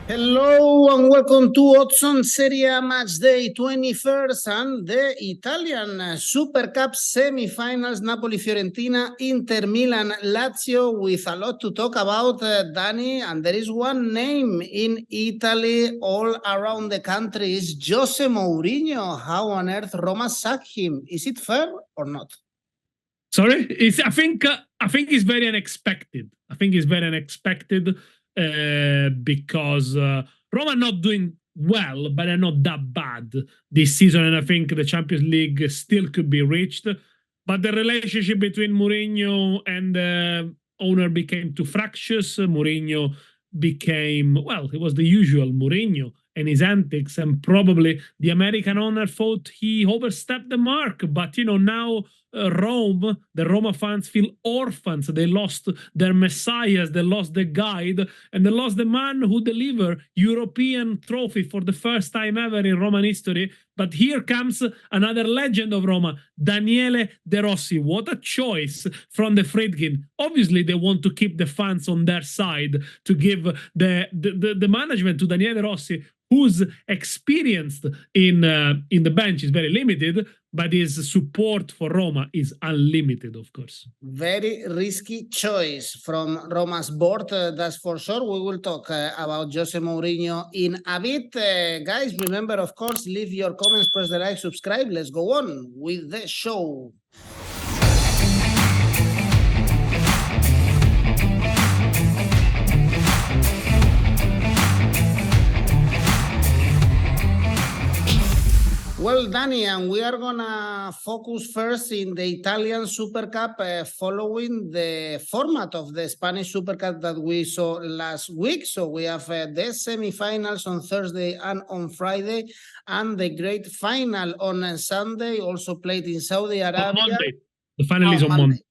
Hello and welcome to Odds on Serie A Matchday 21st and the Italian Supercup Semifinals, Napoli, Fiorentina, Inter Milan, Lazio, with a lot to talk about, Danny. And there is one name in Italy all around the country, is Jose Mourinho. How on earth Roma sacked him? Is it fair or not? Sorry, I think it's very unexpected. Because Roma are not doing well, but they're not that bad this season, and I think the Champions League still could be reached. But the relationship between Mourinho and the owner became too fractious. Mourinho became, well, it was the usual Mourinho and his antics, and probably the American owner thought he overstepped the mark. But now Rome, the Roma fans feel orphans. They lost their messiahs, they lost the guide, and they lost the man who delivered European trophy for the first time ever in Roman history. But here comes another legend of Roma, Daniele De Rossi. What a choice from the Friedkin. Obviously, they want to keep the fans on their side, to give the management to Daniele De Rossi, whose experience in the bench is very limited, but his support for Roma is unlimited, of course. Very risky choice from Roma's board, that's for sure. We will talk about Jose Mourinho in a bit. Guys, remember, of course, leave your comments, press the like, subscribe. Let's go on with the show. Well, Danny, and we are gonna focus first in the Italian Super Cup, following the format of the Spanish Super Cup that we saw last week. So we have the semifinals on Thursday and on Friday, and the great final on Sunday, also played in Saudi Arabia. On Monday. The final is on Monday.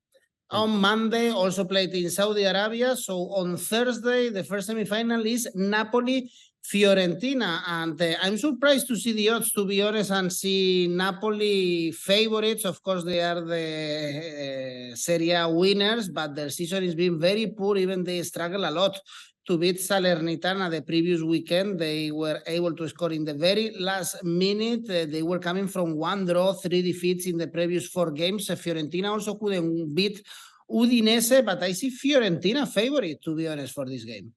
On Monday, also played in Saudi Arabia. So on Thursday, the first semifinal is Napoli, Fiorentina, and I'm surprised to see the odds, to be honest, and see Napoli favorites. Of course, they are the Serie A winners, but their season has been very poor. Even they struggle a lot to beat Salernitana the previous weekend. They were able to score in the very last minute. They were coming from 1 draw, 3 defeats in the previous 4 games. Fiorentina also couldn't beat Udinese, but I see Fiorentina favorite, to be honest, for this game.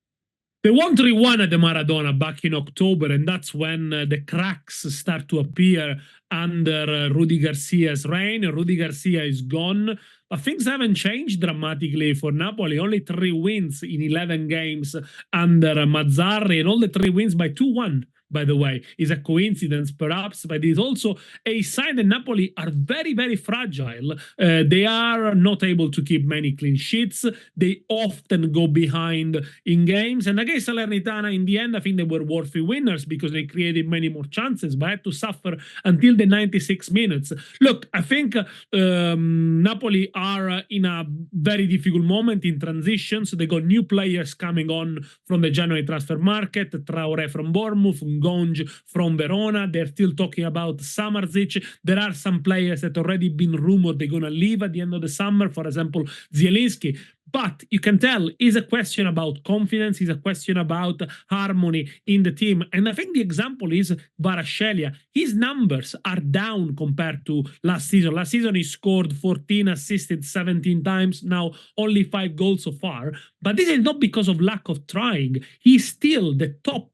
They won 3-1 at the Maradona back in October, and that's when the cracks start to appear under Rudy Garcia's reign. Rudy Garcia is gone, but things haven't changed dramatically for Napoli. Only 3 wins in 11 games under Mazzarri, and all the 3 wins by 2-1. By the way, is a coincidence perhaps, but it's also a sign that Napoli are very, very fragile. They are not able to keep many clean sheets. They often go behind in games. And against Salernitana, in the end, I think they were worthy winners because they created many more chances, but had to suffer until the 96 minutes. Look, I think Napoli are in a very difficult moment in transition. So they got new players coming on from the January transfer market, Traoré from Bournemouth, Gonge from Verona. They're still talking about Samardzic. There are some players that already been rumored they're going to leave at the end of the summer. For example, Zielinski. But you can tell it's a question about confidence. It's a question about harmony in the team. And I think the example is Kvaratskhelia. His numbers are down compared to last season. Last season, he scored 14, assisted 17 times. Now, only 5 goals so far. But this is not because of lack of trying. He's still the top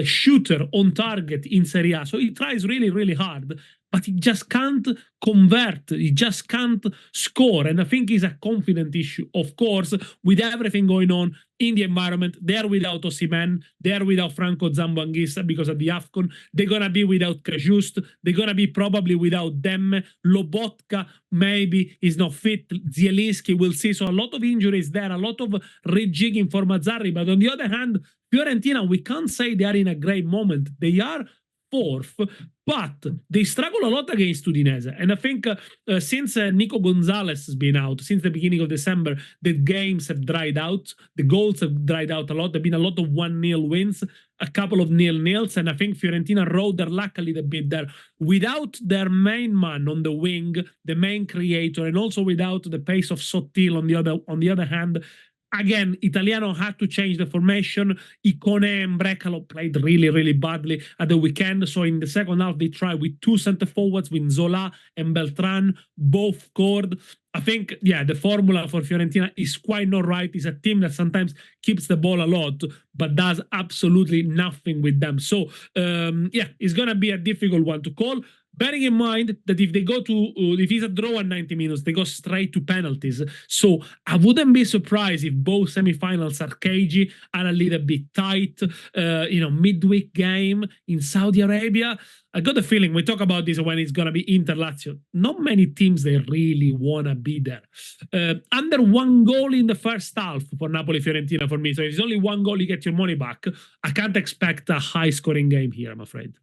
shooter on target in Serie A. So he tries really, really hard. But he just can't convert. He just can't score. And I think it's a confident issue, of course, with everything going on in the environment. They're without Osimhen. They're without Franco Zamboanguissa because of the AFCON. They're going to be without Kajust. They're going to be probably without Demme. Lobotka maybe is not fit. Zielinski, we'll see. So a lot of injuries there, a lot of rejigging for Mazzarri. But on the other hand, Fiorentina, we can't say they are in a great moment. They are 4th, but they struggle a lot against Udinese. And I think since Nico Gonzalez has been out, since the beginning of December, the games have dried out. The goals have dried out a lot. There have been a lot of 1-0 wins, a couple of 0-0s, and I think Fiorentina rode their luck a little bit there. Without their main man on the wing, the main creator, and also without the pace of Sottil on the other hand, Again, Italiano had to change the formation. Icone and Brecalo played really, really badly at the weekend. So in the second half, they tried with two center forwards, with Zola and Beltran, both scored. I think, yeah, the formula for Fiorentina is quite not right. It's a team that sometimes keeps the ball a lot, but does absolutely nothing with them. So, yeah, it's going to be a difficult one to call. Bearing in mind that if they go to, if it's a draw at 90 minutes, they go straight to penalties. So I wouldn't be surprised if both semifinals are cagey, are a little bit tight, midweek game in Saudi Arabia. I got the feeling, we talk about this when it's going to be Inter Lazio. Not many teams, they really want to be there. Under one goal in the first half for Napoli Fiorentina for me. So if it's only one goal, you get your money back. I can't expect a high scoring game here, I'm afraid.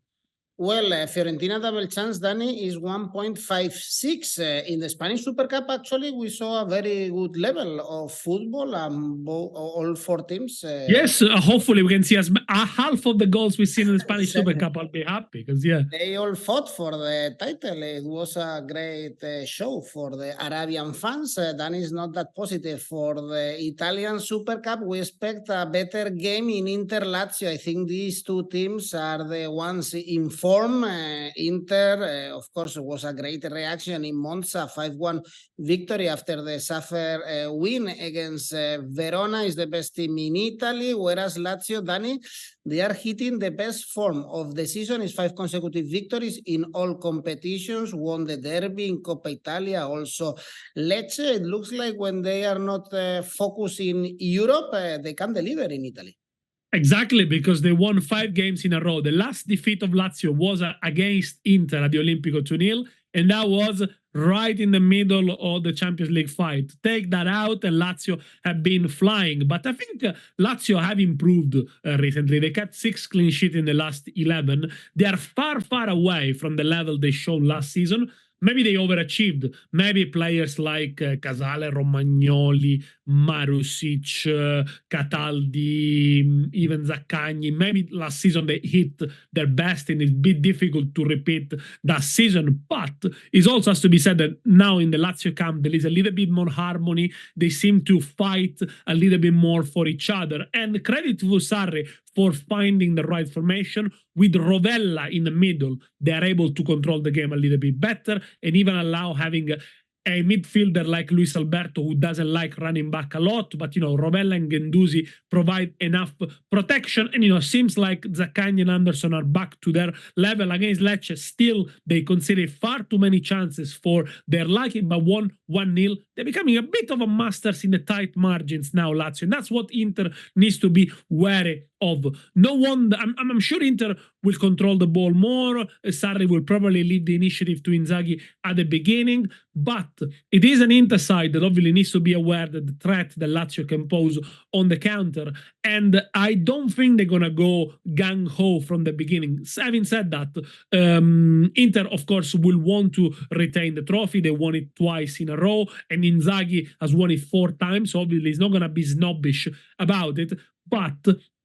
Well, Fiorentina double chance, Danny, is 1.56. In the Spanish Super Cup, actually, we saw a very good level of football. All four teams. Yes, hopefully we can see a half of the goals we've seen in the Spanish Super Cup. I'll be happy because, yeah. They all fought for the title. It was a great show for the Arabian fans. Danny is not that positive for the Italian Super Cup. We expect a better game in Inter Lazio. I think these two teams are the ones in form. Inter, of course, was a great reaction in Monza, 5-1 victory after the suffer win against Verona, is the best team in Italy, whereas Lazio, Danny, they are hitting the best form of the season, is 5 consecutive victories in all competitions, won the derby in Coppa Italia, also Lecce. It looks like when they are not focused in Europe, they can deliver in Italy. Exactly, because they won 5 games in a row. The last defeat of Lazio was against Inter at the Olimpico 2-0, and that was right in the middle of the Champions League fight. Take that out, and Lazio have been flying. But I think Lazio have improved recently. They kept 6 clean sheets in the last 11. They are far, far away from the level they showed last season. Maybe they overachieved. Maybe players like Casale, Romagnoli, Marusic, Cataldi, even Zaccagni. Maybe last season they hit their best, and it's a bit difficult to repeat that season. But it also has to be said that now in the Lazio camp, there is a little bit more harmony. They seem to fight a little bit more for each other. And credit to Sarri for finding the right formation. With Rovella in the middle, they are able to control the game a little bit better and even allow having a midfielder like Luis Alberto, who doesn't like running back a lot, but, Rovella and Guendouzi provide enough protection. And, seems like Zaccagni and Anderson are back to their level against Lecce. Still, they consider far too many chances for their liking, but 1-0. They're becoming a bit of a masters in the tight margins now, Lazio. And that's what Inter needs to be wary of. No wonder, I'm sure Inter will control the ball more. Sarri will probably leave the initiative to Inzaghi at the beginning, but it is an Inter side that obviously needs to be aware that the threat that Lazio can pose on the counter, and I don't think they're gonna go gung-ho from the beginning. Having said that, Inter, of course, will want to retain the trophy. They won it twice in a row, and Inzaghi has won it 4 times, so obviously he's not gonna be snobbish about it, but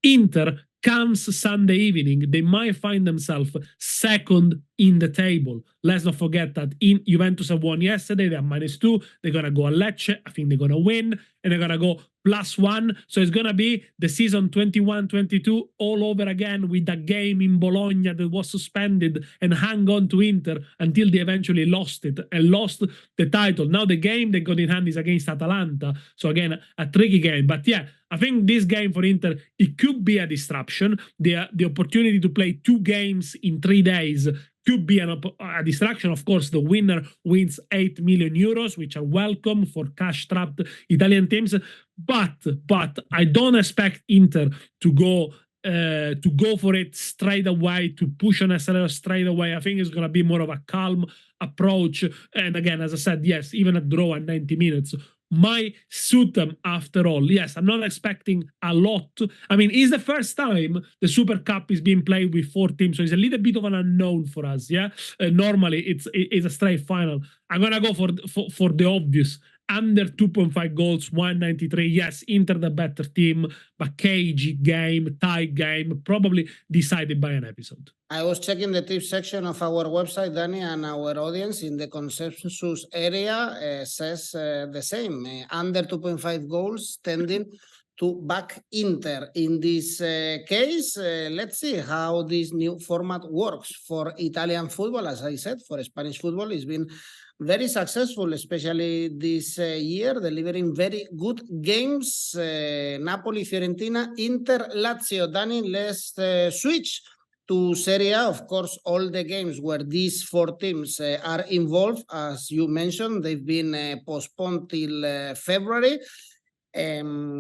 Inter comes Sunday evening, they might find themselves second in the table. Let's not forget that Juventus have won yesterday. They are -2. They're going to go a Lecce. I think they're going to win. And they're going to go +1. So it's going to be the season 21-22 all over again with a game in Bologna that was suspended and hung on to Inter until they eventually lost it and lost the title. Now the game they got in hand is against Atalanta. So again, a tricky game. But yeah, I think this game for Inter, it could be a disruption. The opportunity to play 2 games in 3 days could be a distraction. Of course, the winner wins 8 million euros, which are welcome for cash-strapped Italian teams. But I don't expect Inter to go for it straight away, to push on accelerator straight away. I think it's going to be more of a calm approach. And again, as I said, yes, even a draw at 90 minutes might suit them after all. Yes, I'm not expecting a lot. I mean, it's the first time the Super Cup is being played with 4 teams, so it's a little bit of an unknown for us, yeah? Normally, it's a straight final. I'm going to go for the obvious under 2.5 goals, 193. Yes, Inter the better team, but cagey game, tight game, probably decided by an episode. I was checking the tips section of our website, Danny, and our audience in the consensus area says the same. Under 2.5 goals, tending to back Inter. In this case, let's see how this new format works for Italian football. As I said, for Spanish football, it's been very successful, especially this year, delivering very good games. Napoli, Fiorentina, Inter, Lazio. Danny, let's switch to Serie A. Of course, all the games where these four teams are involved, as you mentioned, they've been postponed till February.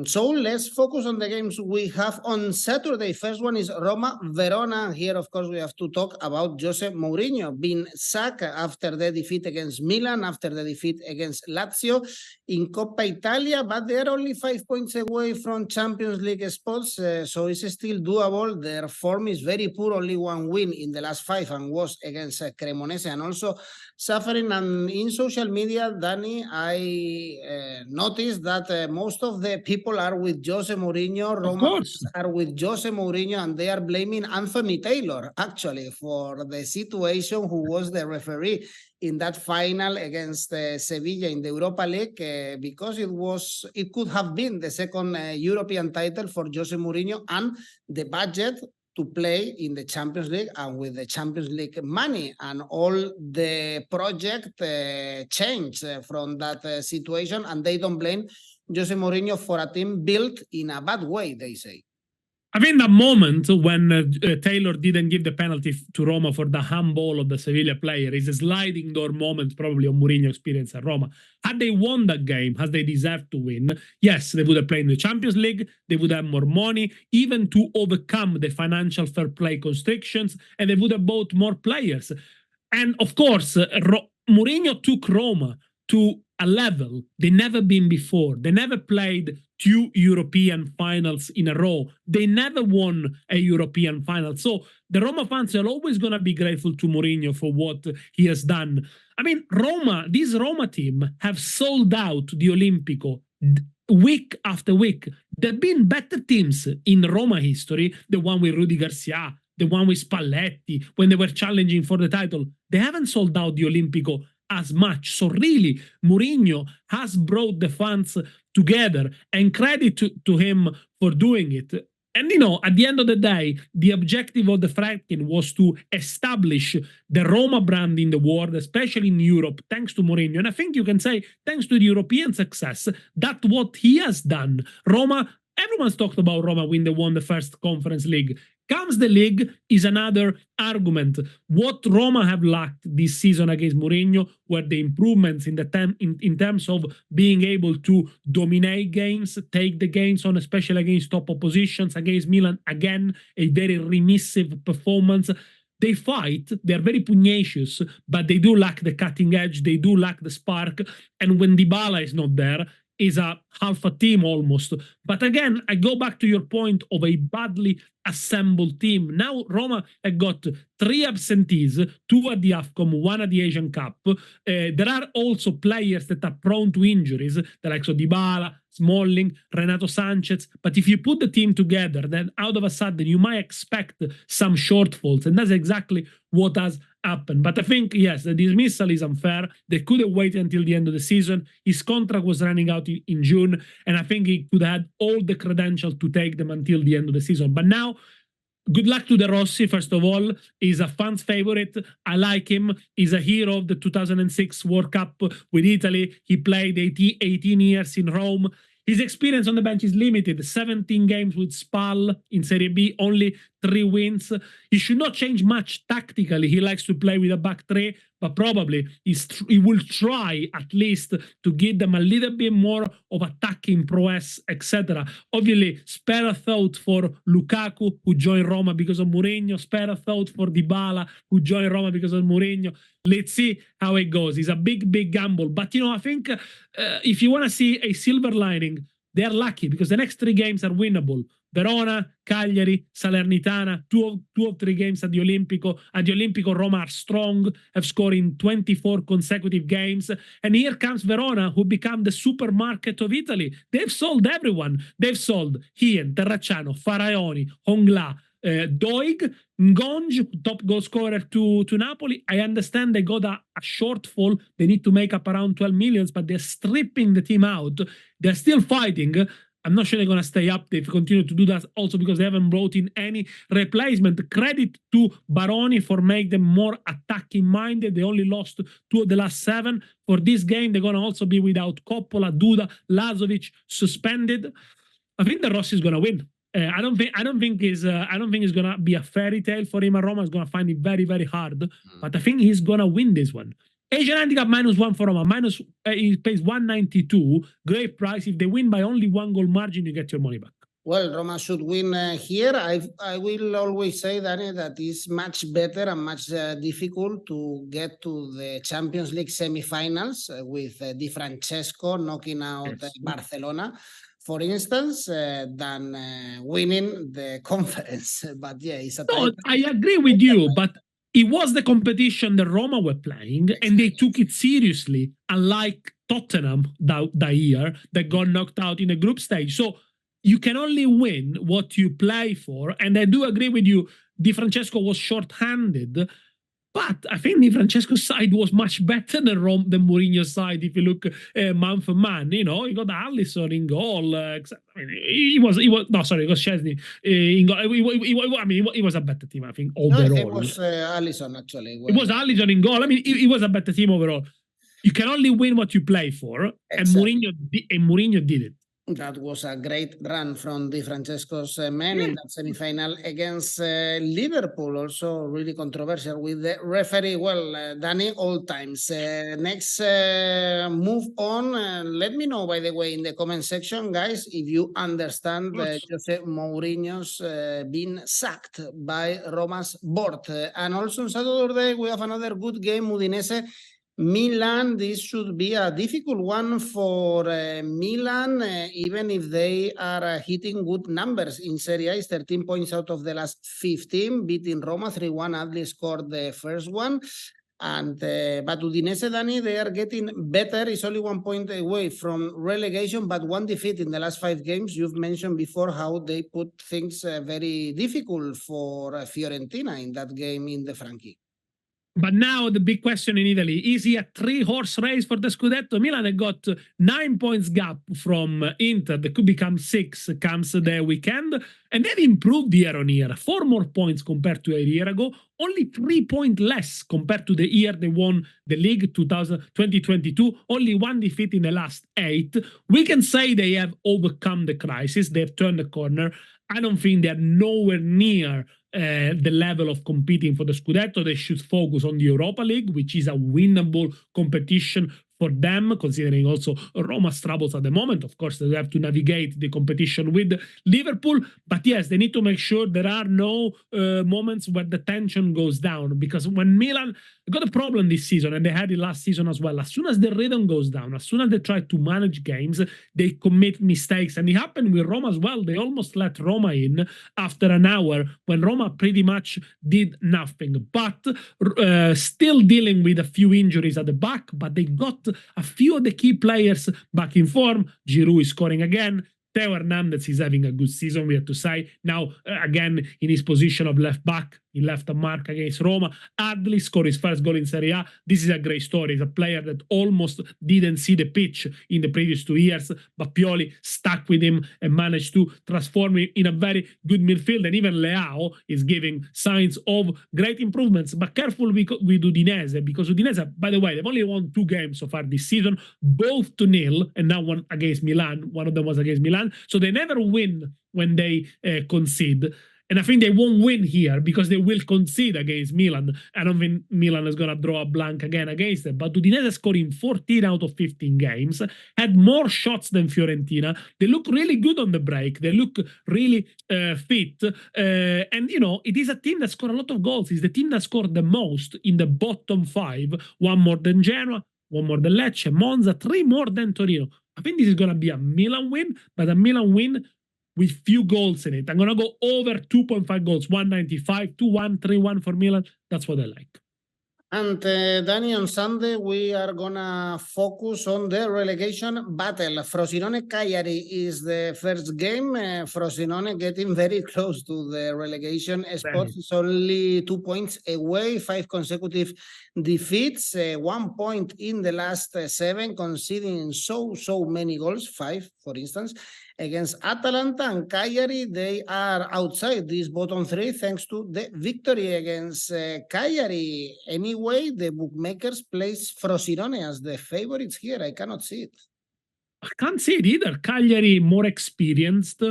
So let's focus on the games we have on Saturday. First one is Roma, Verona. Here, of course, we have to talk about Jose Mourinho being sacked after the defeat against Milan, after the defeat against Lazio in Coppa Italia, but they're only 5 points away from Champions League spots, so it's still doable. Their form is very poor, only one win in the last 5, and was against Cremonese, and also suffering. And in social media, Danny, I noticed that most of the people are with Jose Mourinho. Roma are with Jose Mourinho, and they are blaming Anthony Taylor, actually, for the situation, who was the referee in that final against Sevilla in the Europa League, because it could have been the second European title for Jose Mourinho, and the budget to play in the Champions League, and with the Champions League money, and all the project changed from that situation, and they don't blame Jose Mourinho for a team built in a bad way, they say. I mean, the moment when Taylor didn't give the penalty to Roma for the handball of the Sevilla player is a sliding door moment, probably, on Mourinho experience at Roma. Had they won that game, as they deserved to win, yes, they would have played in the Champions League, they would have more money, even to overcome the financial fair play constrictions, and they would have bought more players. And of course, Mourinho took Roma to a level they never been before. They never played 2 European finals in a row. They never won a European final. So the Roma fans are always going to be grateful to Mourinho for what he has done. I mean, this Roma team have sold out the Olimpico week after week. There have been better teams in Roma history, the one with Rudi Garcia, the one with Spalletti, when they were challenging for the title. They haven't sold out the Olimpico as much. So really, Mourinho has brought the fans together, and credit to him for doing it. And, you know, at the end of the day, the objective of the Fredkin was to establish the Roma brand in the world, especially in Europe, thanks to Mourinho. And I think you can say, thanks to the European success, that's what he has done. Roma, everyone's talked about Roma when they won the first Conference League. Comes the league is another argument. What Roma have lacked this season against Mourinho were the improvements in terms of being able to dominate games, take the games on, especially against top oppositions. Against Milan, again, a very remissive performance. They fight, they're very pugnacious, but they do lack the cutting edge, they do lack the spark, and when Dybala is not there, is a half a team almost. But again, I go back to your point of a badly assembled team. Now Roma have got 3 absentees, 2 at the AFCOM, 1 at the Asian Cup. There are also players that are prone to injuries, the likes of Dybala, Smalling, Renato Sanchez. But if you put the team together, then out of a sudden you might expect some shortfalls, and that's exactly what has happened. But I think, yes, the dismissal is unfair. They could have waited until the end of the season. His contract was running out in June, and I think he could have had all the credentials to take them until the end of the season. But now, good luck to De Rossi, first of all. He's a fan's favorite. I like him. He's a hero of the 2006 World Cup with Italy. He played 18 years in Rome. His experience on the bench is limited. 17 games with Spal in Serie B, only 3 wins. He should not change much tactically. He likes to play with a back 3, but probably he will try at least to give them a little bit more of attacking prowess, etc. Obviously, spare a thought for Lukaku, who joined Roma because of Mourinho. Spare a thought for Dybala, who joined Roma because of Mourinho. Let's see how it goes. It's a big, big gamble. But, you know, I think if you want to see a silver lining, they're lucky because the next 3 games are winnable. Verona, Cagliari, Salernitana, two of three games at the Olimpico. At the Olimpico, Roma are strong, have scored in 24 consecutive games. And here comes Verona, who become the supermarket of Italy. They've sold everyone. They've sold Hien, Terracciano, Faraoni, Hongla, Doig, Ngonj, top goal scorer to Napoli. I understand they got a shortfall. They need to make up around 12 millions, but they're stripping the team out. They're still fighting. I'm not sure they're going to stay up. They continue to do that also because they haven't brought in any replacement. Credit to Baroni for making them more attacking minded. They only lost 2 of the last 7. For this game, they're going to also be without Coppola, Duda, Lazovic suspended. I think the Rossi is going to win. I don't think it's gonna be a fairy tale for him. Roma is gonna find it very, very hard. But I think he's gonna win this one. Asian handicap -1 for Roma. He pays 192. Great price. If they win by only 1 goal margin, you get your money back. Well, Roma should win here. I will always say, Danny, that it's much better and much difficult to get to the Champions League semifinals with Di Francesco knocking out Barcelona, for instance, than winning the conference. But yeah, it's a no, I agree with you, but it was the competition that Roma were playing, and they took it seriously, unlike Tottenham that year that got knocked out in the group stage. So you can only win what you play for, and I do agree with you, Di Francesco was short-handed, but I think Di Francesco's side was much better than Mourinho's side. If you look man for man, you know, he got Alisson in goal. I mean, it was Chesney in goal. It was a better team, I think, overall. No, I think it was Alisson, actually. It was Alisson in goal. I mean, it was a better team overall. You can only win what you play for, exactly. and Mourinho did it. That was a great run from Di Francesco's men in that semi-final against Liverpool. Also really controversial with the referee. Well, Danny, all times. Next, move on. Let me know, by the way, in the comment section, guys, if you understand Jose Mourinho's being sacked by Roma's board. And also on Saturday, we have another good game, Udinese Milan. This should be a difficult one for Milan, even if they are hitting good numbers in Serie A. It's 13 points out of the last 15, beating Roma 3-1. Adli scored the first one. And but Udinese, Danny, they are getting better. It's only 1 point away from relegation, but 1 defeat in the last 5 games. You've mentioned before how they put things very difficult for Fiorentina in that game in the Franchi. But now the big question in Italy, is he a 3-horse race for the Scudetto? Milan had got 9 points gap from Inter. That could become 6 comes the weekend. And they've improved year on year. 4 more points compared to a year ago. Only 3 points less compared to the year they won the league 2022. Only 1 defeat in the last 8. We can say they have overcome the crisis. They've turned the corner. I don't think they're nowhere near the level of competing for the Scudetto. They should focus on the Europa League, which is a winnable competition for them, considering also Roma's troubles at the moment. Of course, they have to navigate the competition with Liverpool. But yes, they need to make sure there are no moments where the tension goes down. Because when Milan got a problem this season, and they had it last season as well, as soon as the rhythm goes down, as soon as they try to manage games, they commit mistakes. And it happened with Roma as well. They almost let Roma in after an hour when Roma pretty much did nothing. But still dealing with a few injuries at the back, but they got a few of the key players back in form. Giroud is scoring again. Theo Hernandez is having a good season, we have to say. Now, again, in his position of left back, he left a mark against Roma. Adli scored his first goal in Serie A. This is a great story. He's a player that almost didn't see the pitch in the previous 2 years, but Pioli stuck with him and managed to transform him in a very good midfield. And even Leao is giving signs of great improvements. But careful with Udinese, because Udinese, by the way, they've only won 2 games so far this season, both 2-0, and now one against Milan. One of them was against Milan. So they never win when they concede. And I think they won't win here because they will concede against Milan. I don't think Milan is going to draw a blank again against them. But Udinese scored in 14 out of 15 games, had more shots than Fiorentina. They look really good on the break. They look really fit. And, you know, it is a team that scored a lot of goals. It's the team that scored the most in the bottom 5. 1 more than Genoa, 1 more than Lecce, Monza, 3 more than Torino. I think this is going to be a Milan win, but a Milan win with few goals in it. I'm going to go over 2.5 goals, 195, 2-1, 3-1 for Milan. That's what I like. And Danny, on Sunday, we are gonna focus on the relegation battle. Frosinone Cagliari is the first game. Frosinone getting very close to the relegation spot. It's only 2 points away, 5 consecutive defeats, 1 point in the last 7, conceding so many goals, 5, for instance. Against Atalanta and Cagliari, they are outside this bottom 3 thanks to the victory against Cagliari. Anyway, the bookmakers place Frosinone as the favorites here. I cannot see it. I can't see it either. Cagliari more experienced,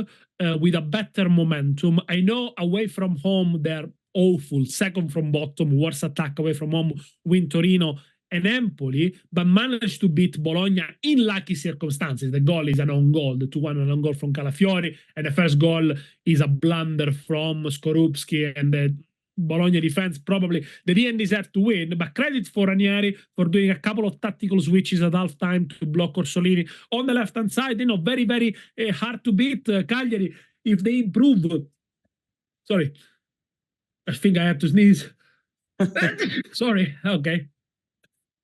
with a better momentum. I know away from home they're awful, second from bottom, worst attack away from home, win Torino and Empoli, but managed to beat Bologna in lucky circumstances. The goal is an own goal, the 2-1 an own goal from Calafiori, and the first goal is a blunder from Skorupski, and the Bologna defense probably they didn't deserve to win, but credit for Ranieri for doing a couple of tactical switches at halftime to block Orsolini on the left-hand side. You know, very hard to beat Cagliari if they improve. Sorry, I think I have to sneeze. Sorry, okay.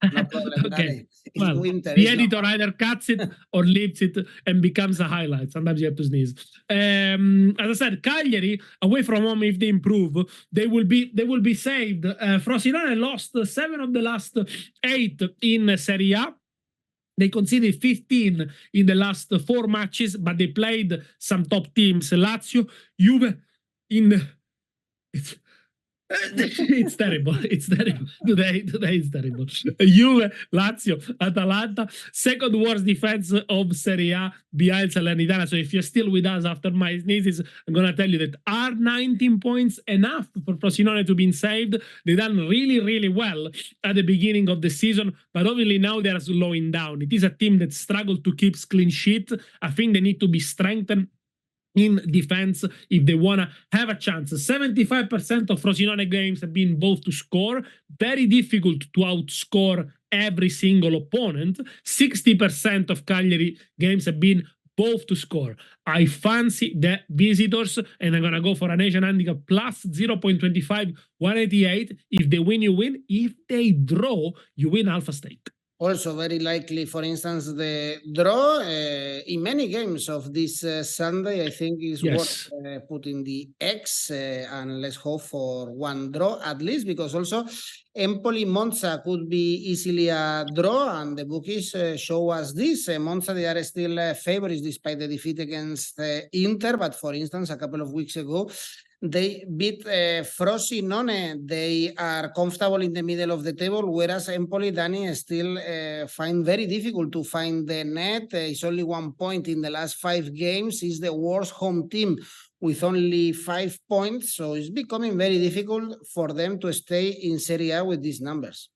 No problem, okay. Well, winter, the editor either cuts it or leaves it and becomes a highlight. Sometimes you have to sneeze. As I said, Cagliari away from home, if they improve, they will be saved. Frosinone lost 7 of the last 8 in Serie A. They conceded 15 in the last 4 matches, but they played some top teams. Lazio, Juve, it's terrible. It's terrible. Today it's terrible. Juve, Lazio, Atalanta, second worst defense of Serie A behind Salernitana. So if you're still with us after my sneezes, I'm going to tell you that are 19 points enough for Frosinone to be saved? They done really well at the beginning of the season, but obviously now they're slowing down. It is a team that struggled to keep clean sheet. I think they need to be strengthened in defense if they want to have a chance. 75% of Frosinone games have been both to score, very difficult to outscore every single opponent. 60% of Cagliari games have been both to score. I fancy the visitors, and I'm going to go for an Asian handicap plus 0.25, 188. If they win, you win. If they draw, you win alpha stake. Also very likely, for instance, the draw in many games of this Sunday, I think is worth putting the X, and let's hope for one draw at least, because also Empoli Monza could be easily a draw, and the bookies show us this. Monza, they are still favorites despite the defeat against Inter, but for instance, a couple of weeks ago, they beat Frosinone. They are comfortable in the middle of the table, whereas Empoli, Danny, still find very difficult to find the net. It's only 1 point in the last 5 games. It's the worst home team with only 5 points. So it's becoming very difficult for them to stay in Serie A with these numbers.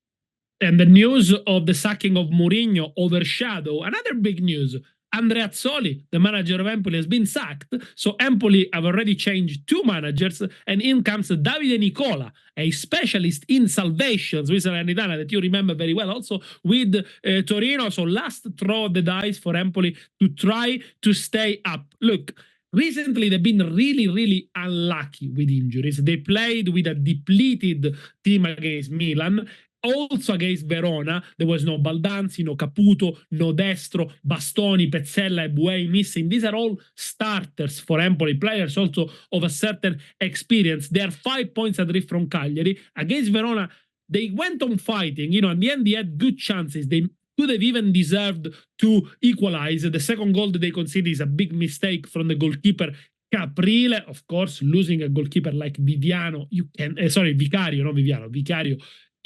And the news of the sacking of Mourinho overshadow another big news. Andrea Azzoli, the manager of Empoli, has been sacked. So Empoli have already changed 2 managers, and in comes Davide Nicola, a specialist in salvation, Swiss Salernitana, that you remember very well, also with Torino. So last throw of the dice for Empoli to try to stay up. Look, recently they've been really unlucky with injuries. They played with a depleted team against Milan. Also against Verona, there was no Baldanzi, no Caputo, no Destro, Bastoni, Pezzella, and Buei missing. These are all starters for Empoli, players also of a certain experience. They are 5 points adrift from Cagliari. Against Verona, they went on fighting. You know, in the end, they had good chances. They could have even deserved to equalize. The second goal that they conceded is a big mistake from the goalkeeper Caprile. Of course, losing a goalkeeper like Vicario, not Viviano, Vicario.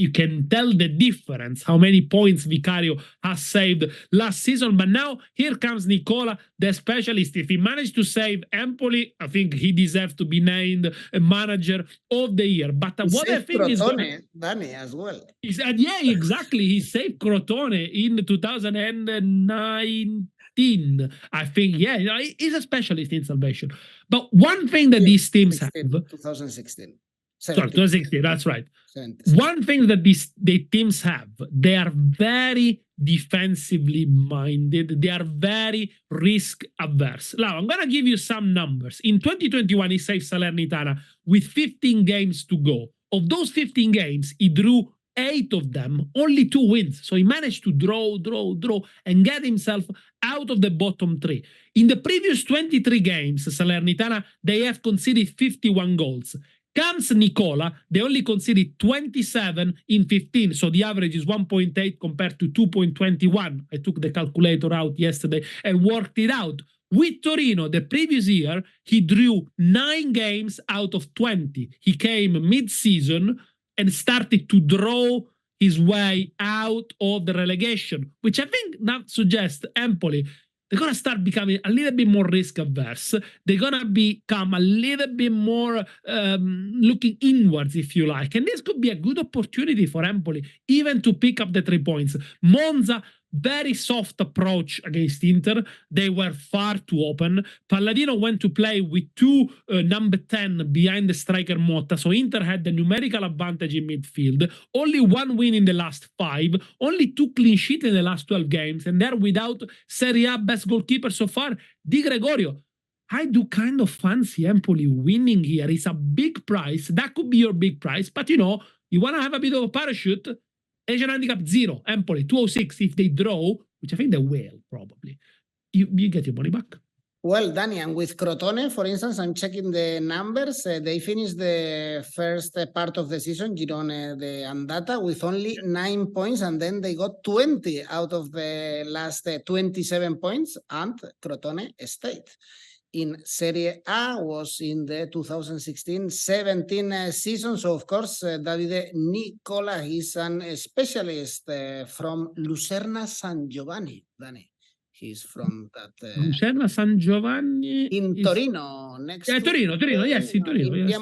You can tell the difference, how many points Vicario has saved last season. But now, here comes Nicola, the specialist. If he managed to save Empoli, I think he deserves to be named a manager of the year. But what I think is... Danny, as well. Yeah, exactly. He saved Crotone in 2019. I think, he's a specialist in salvation. But one thing that these teams have... 2016. 17. Sorry, 2016, that's right. 17. One thing that the teams have, they are very defensively minded. They are very risk averse. Now, I'm going to give you some numbers. In 2021, he saved Salernitana with 15 games to go. Of those 15 games, he drew 8 of them, only 2 wins. So he managed to draw, and get himself out of the bottom 3. In the previous 23 games, Salernitana, they have conceded 51 goals. Comes Nicola, they only conceded 27 in 15, so the average is 1.8 compared to 2.21. I took the calculator out yesterday and worked it out. With Torino, the previous year, he drew 9 games out of 20. He came mid-season and started to draw his way out of the relegation, which I think now suggests Empoli, they're going to start becoming a little bit more risk averse. They're going to become a little bit more looking inwards, if you like. And this could be a good opportunity for Empoli, even to pick up the 3 points. Monza, very soft approach against Inter. They were far too open. Palladino went to play with 2 number 10 behind the striker Motta. So Inter had the numerical advantage in midfield. Only 1 win in the last 5. Only 2 clean sheets in the last 12 games. And they're without Serie A best goalkeeper so far, Di Gregorio. I do kind of fancy Empoli winning here. It's a big price. That could be your big price. But, you know, you want to have a bit of a parachute. Asian handicap 0, Empoli 206 if they draw, which I think they will probably. You get your money back. Well, Danny, and with Crotone, for instance, I'm checking the numbers. They finished the first part of the season, Girone the Andata, with only 9 points, and then they got 20 out of the last 27 points, and Crotone stayed in Serie A, was in the 2016-17 season. So, of course, Davide Nicola, he's a specialist from Lucerna San Giovanni, Danny. He's from that... Lucerna San Giovanni... in Torino. Next Torino, yes, in Torino. In yes.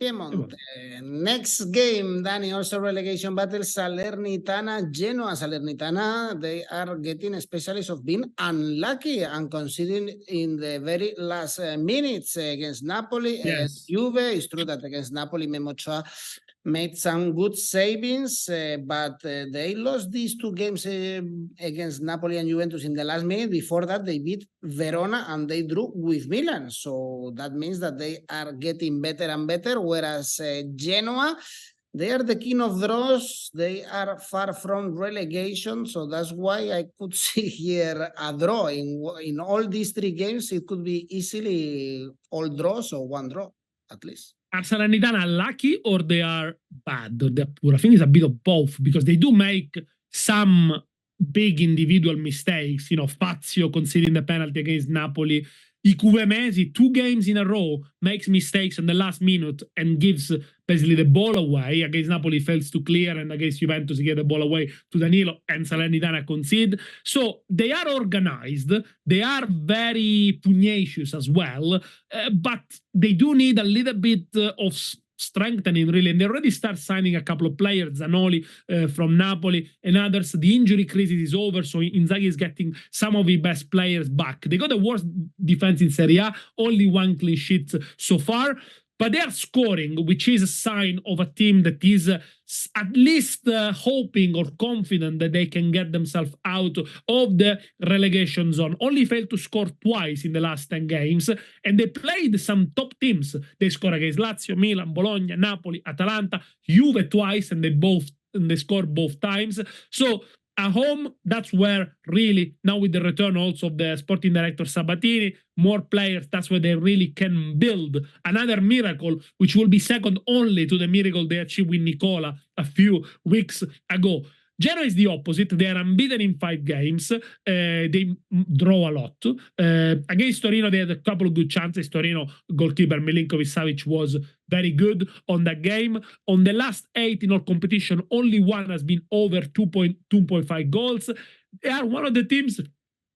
Piemonte. Next game, Danny, also relegation battle, Salernitana, Genoa. Salernitana, they are getting a specialist of being unlucky and conceding in the very last minutes against Napoli. Yes. Juve, it's true that against Napoli, Memo Ochoa made some good savings, but they lost these 2 games against Napoli and Juventus in the last minute. Before that, they beat Verona and they drew with Milan. So that means that they are getting better and better, whereas Genoa, they are the king of draws. They are far from relegation. So that's why I could see here a draw. In all these 3 games, it could be easily all draws or 1 draw, at least. Are Salernitana lucky or they are bad or they're poor? I think it's a bit of both because they do make some big individual mistakes. You know, Fazio conceding the penalty against Napoli. Ikubemesi, 2 games in a row, makes mistakes in the last minute and gives basically the ball away. Against Napoli, fails to clear, and against Juventus, he gave the ball away to Danilo, and Salernitana concede. So they are organized. They are very pugnacious as well, but they do need a little bit of strengthening, really, and they already start signing a couple of players, Zanoli from Napoli and others. The injury crisis is over, so Inzaghi is getting some of the best players back. They got the worst defense in Serie A, only 1 clean sheet so far, but they are scoring, which is a sign of a team that is at least hoping or confident that they can get themselves out of the relegation zone. Only failed to score twice in the last 10 games, and they played some top teams. They scored against Lazio, Milan, Bologna, Napoli, Atalanta, Juve twice, and they scored both times. So at home, that's where really, now with the return also of the sporting director Sabatini, more players, that's where they really can build another miracle, which will be second only to the miracle they achieved with Nicola a few weeks ago. Genoa is the opposite. They are unbeaten in 5 games. They draw a lot. Against Torino, they had a couple of good chances. Torino goalkeeper Milinkovic-Savic was very good on that game. On the last 8 in all competition, only 1 has been over 2.5 goals. They are one of the teams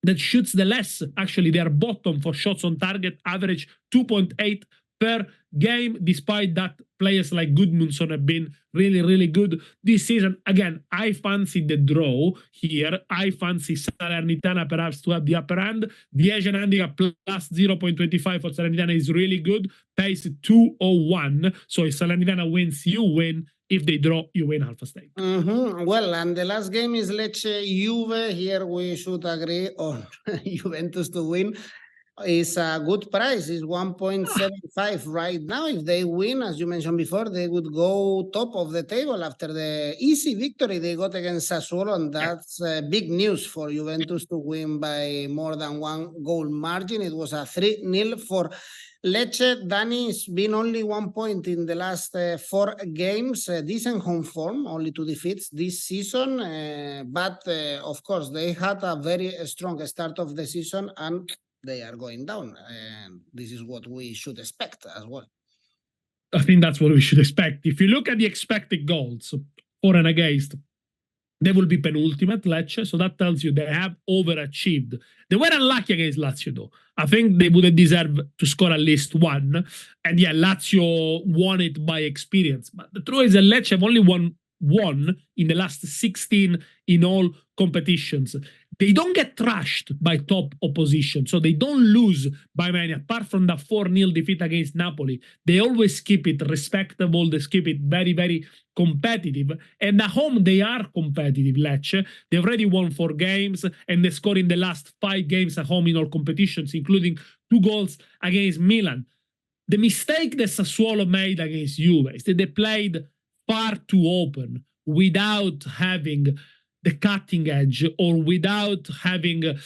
that shoots the less. Actually, they are bottom for shots on target, average 2.8 per game, despite that players like Gudmundsson have been really, really good this season. Again, I fancy the draw here. I fancy Salernitana perhaps to have the upper hand. The Asian handicap plus 0.25 for Salernitana is really good. Pays 201. So if Salernitana wins, you win. If they draw, you win half a stake. Well, and the last game is Lecce Juve. Here we should agree on Juventus to win. Is a good price. Is 1.75 right now. If they win, as you mentioned before, they would go top of the table after the easy victory they got against Sassuolo, and that's big news for Juventus to win by more than 1 goal margin. It was a 3-0 for Lecce. Danny, it's been only 1 point in the last 4 games. Decent home form, only 2 defeats this season. But of course, they had a very strong start of the season, and they are going down, and this is what we should expect as well. I think that's what we should expect. If you look at the expected goals for and against, they will be penultimate, Lecce, so that tells you they have overachieved. They were unlucky against Lazio, though. I think they would have deserved to score at least 1, and yeah, Lazio won it by experience. But the truth is that Lecce have only won 1 in the last 16 in all competitions. They don't get trashed by top opposition, so they don't lose by many. Apart from the 4-0 defeat against Napoli, they always keep it respectable. They keep it very, very competitive. And at home, they are competitive, Lecce. They already won 4 games, and they scored in the last 5 games at home in all competitions, including 2 goals against Milan. The mistake that Sassuolo made against Juve is that they played far too open without having the cutting edge, or without having the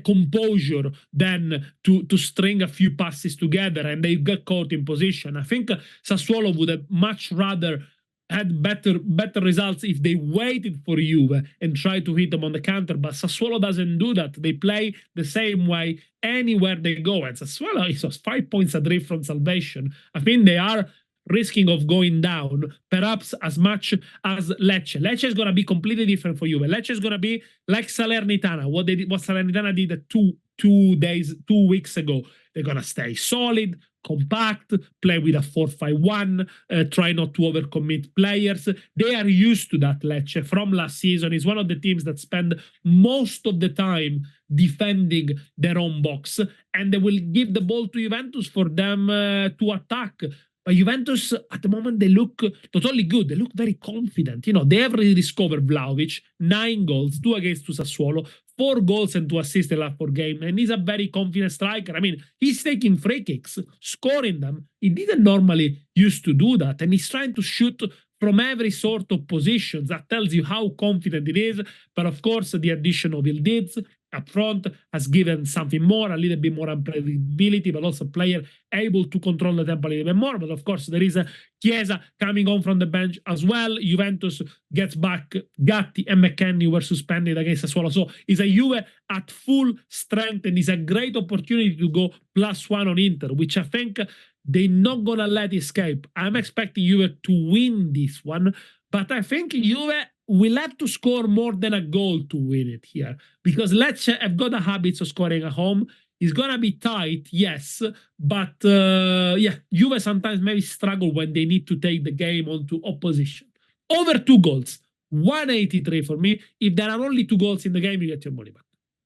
composure then to string a few passes together, and they got caught in position. I think Sassuolo would have much rather had better results if they waited for Juve and tried to hit them on the counter, but Sassuolo doesn't do that. They play the same way anywhere they go, and Sassuolo is 5 points adrift from salvation. I think they are risking of going down, perhaps as much as Lecce. Lecce is going to be completely different for Juve. Lecce is going to be like Salernitana, what Salernitana did 2 weeks ago. They're going to stay solid, compact, play with a 4-5-1, try not to overcommit players. They are used to that, Lecce, from last season. It's one of the teams that spend most of the time defending their own box, and they will give the ball to Juventus for them to attack. But Juventus, at the moment, they look not only good, they look very confident. You know, they have rediscovered Vlahovic, 9 goals, 2 against Sassuolo, 4 goals and 2 assists in the last 4 games. And he's a very confident striker. I mean, he's taking free kicks, scoring them. He didn't normally used to do that. And he's trying to shoot from every sort of position. That tells you how confident it is. But of course, the addition of Ildiz up front has given something more, a little bit more unpredictability, but also player able to control the tempo a little bit more. But of course, there is a Chiesa coming on from the bench as well. Juventus gets back. Gatti and McKennie were suspended against Sassuolo. So it's a Juve at full strength, and it's a great opportunity to go +1 on Inter, which I think they're not going to let escape. I'm expecting Juve to win this one, but I think Juve will have to score more than a goal to win it here, because Lecce have got the habits of scoring at home. It's going to be tight, yes, but Juve sometimes maybe struggle when they need to take the game onto opposition. Over 2 goals, 183 for me. If there are only 2 goals in the game, you get your money back.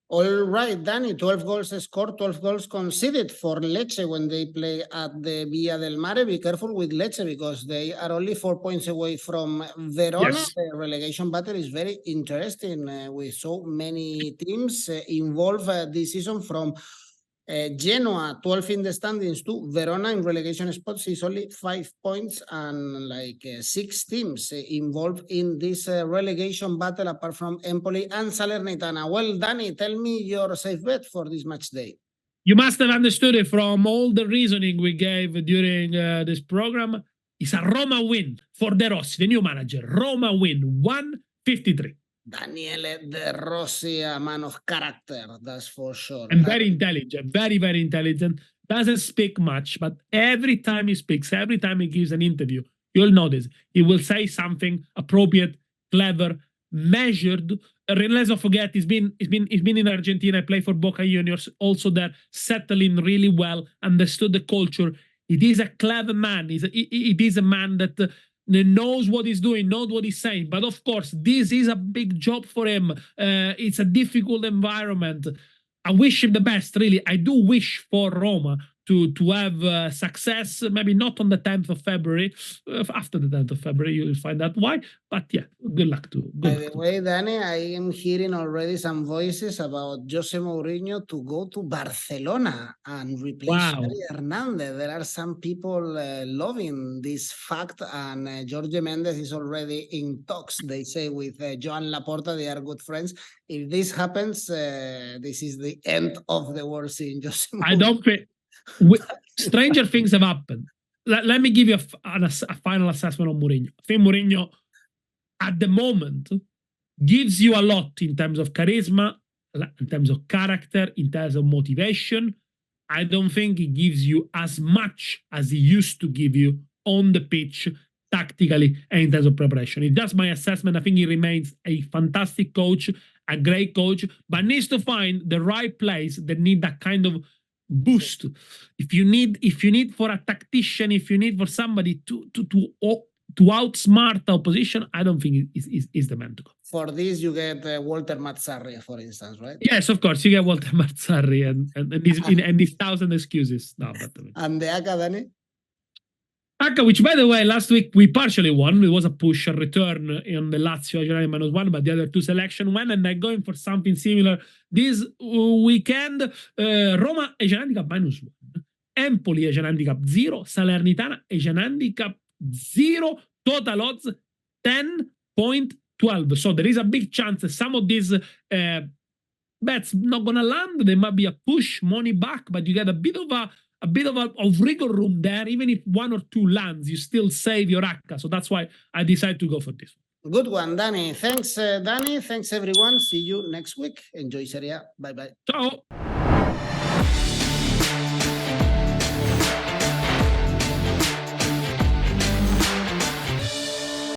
All right, Danny, 12 goals scored, 12 goals conceded for Lecce when they play at the Via del Mare. Be careful with Lecce, because they are only 4 points away from Verona. Yes. The relegation battle is very interesting with so many teams involved this season, from Genoa, 12 in the standings, to Verona in relegation spots is only 5 points, and 6 teams involved in this relegation battle apart from Empoli and Salernitana. Well, Danny, tell me your safe bet for this match day. You must have understood it from all the reasoning we gave during this program. It's a Roma win for De Rossi, the new manager. Roma win, 153. Daniele De Rossi, a man of character, that's for sure. And very intelligent, very, very intelligent. Doesn't speak much, but every time he speaks, every time he gives an interview, you'll notice he will say something appropriate, clever, measured. Let's not forget, he's been in Argentina, played for Boca Juniors, also there, settling really well, understood the culture. It is a clever man. It is a man that knows what he's doing, knows what he's saying. But of course, this is a big job for him. It's a difficult environment. I wish him the best, really. I do wish for Roma to have success, maybe not on the 10th of February. After the 10th of February, you'll find out why. But yeah, good luck to. By the way, Danny, I am hearing already some voices about Jose Mourinho to go to Barcelona and replace Xavi Hernandez. There are some people loving this fact, and Jorge Mendes is already in talks, they say, with Joan Laporta. They are good friends. If this happens, this is the end of the world seeing Jose Mourinho. I don't think... stranger things have happened. Let me give you a final assessment on Mourinho. I think Mourinho, at the moment, gives you a lot in terms of charisma, in terms of character, in terms of motivation. I don't think he gives you as much as he used to give you on the pitch, tactically, and in terms of preparation. It's just my assessment. I think he remains a fantastic coach, a great coach, but needs to find the right place that need that kind of boost. If you need for a tactician, if you need for somebody to outsmart the opposition, I don't think is the man to go. For this, you get Walter Mazzarri, for instance, right? Yes, of course, you get Walter Mazzarri and these 1,000 excuses. No, but and the ACCA, Danny? ACCA, which by the way, last week we partially won. It was a push, a return in the Lazio -1, but the other two selection went, and they're going for something similar this weekend. Roma is an handicap -1. Empoli is an handicap 0. Salernitana is an handicap 0. Total odds 10.12. So there is a big chance that some of these bets not gonna land. There might be a push, money back, but you get a bit of wriggle room there. Even if 1 or 2 lands, you still save your ACCA. So that's why I decided to go for this. Good one, Danny. Thanks, Danny. Thanks, everyone. See you next week. Enjoy Serie A. Bye-bye. Ciao.